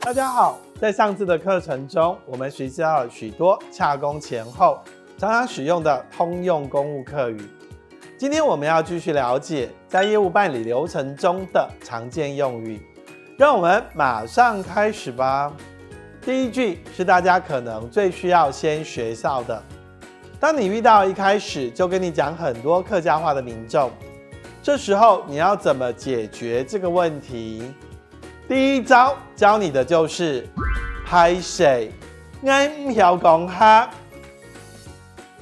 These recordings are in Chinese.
大家好，在上次的课程中，我们学习到了许多洽公前后常常使用的通用公务客语。今天我们要继续了解在业务办理流程中的常见用语，让我们马上开始吧。第一句是大家可能最需要先学到的。当你遇到一开始就跟你讲很多客家话的民众，这时候你要怎么解决这个问题？第一招教你的就是拍谁，俺唔晓讲哈。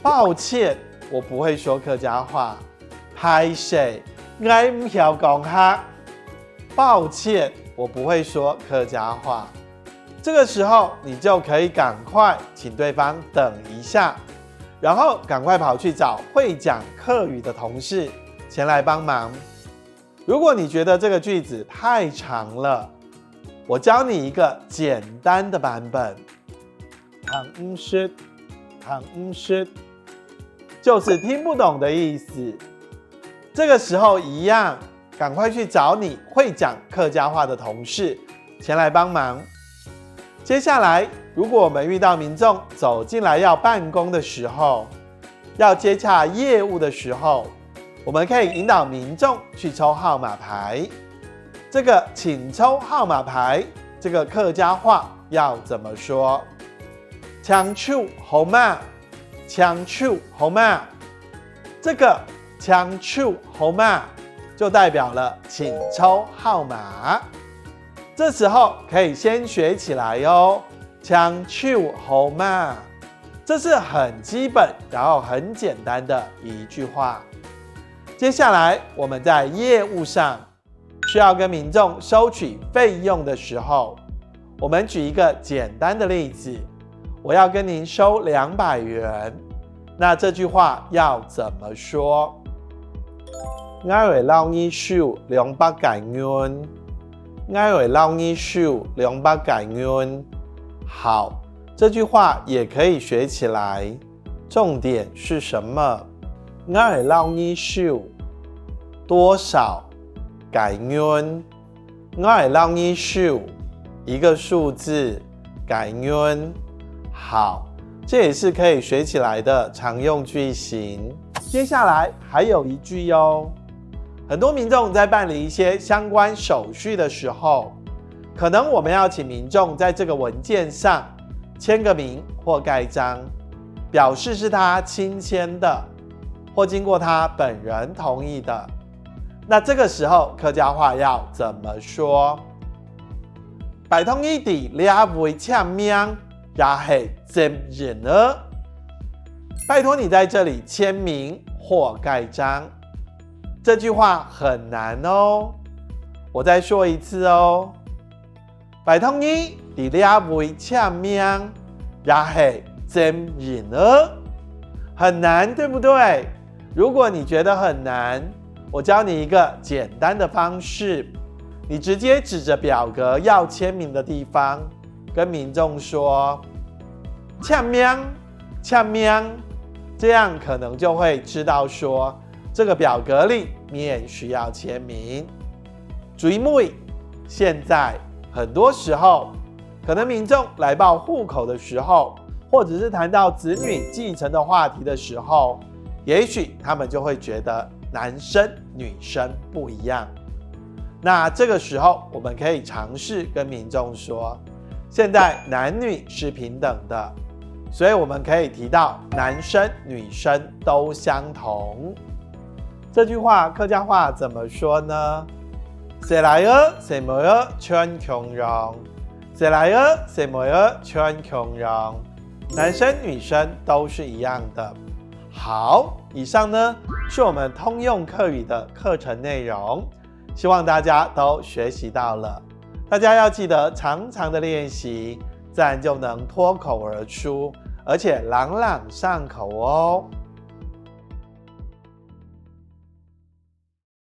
抱歉，我不会说客家话。拍谁，俺唔晓讲哈。抱歉，我不会说客家话。这个时候你就可以赶快请对方等一下，然后赶快跑去找会讲客语的同事前来帮忙。如果你觉得这个句子太长了，我教你一个简单的版本。唐唔识，唐唔识，就是听不懂的意思。这个时候一样，赶快去找你会讲客家话的同事前来帮忙。接下来，如果我们遇到民众走进来要办公的时候，要接洽业务的时候，我们可以引导民众去抽号码牌。这个请抽号码牌，这个客家话要怎么说？抢抽号码，抢抽号码。这个抢抽号码就代表了请抽号码。这时候可以先学起来哦，抢抽号码，这是很基本，然后很简单的一句话。接下来我们在业务上需要跟民众收取费用的时候，我们举一个简单的例子，我要跟您收200元，那这句话要怎么说？我会捞你收200元，我会捞你收200元。好，这句话也可以学起来，重点是什么？我会捞你收多少元？我会让你收一个数字元。好，这也是可以学起来的常用句型。接下来还有一句哟，很多民众在办理一些相关手续的时候，可能我们要请民众在这个文件上签个名或盖章，表示是他亲签的，或经过他本人同意的。那这个时候客家话要怎么说？拜托你伫呢位签名，也是真人呢。拜托你在这里签名或盖章。这句话很难哦，我再说一次哦。拜托你伫呢位签名，也是真人呢。很难，对不对？如果你觉得很难，我教你一个简单的方式，你直接指着表格要签名的地方，跟民众说签名，签名，这样可能就会知道说这个表格里面需要签名。注意，现在很多时候，可能民众来报户口的时候，或者是谈到子女继承的话题的时候，也许他们就会觉得男生女生不一样。那这个时候我们可以尝试跟民众说，现在男女是平等的，所以我们可以提到男生女生都相同。这句话客家话怎么说呢？谁来儿谁没儿全穷人，谁来儿谁没儿全穷人，男生女生都是一样的。好，以上呢是我们通用客语的课程内容，希望大家都学习到了。大家要记得常常的练习，自然就能脱口而出，而且朗朗上口哦。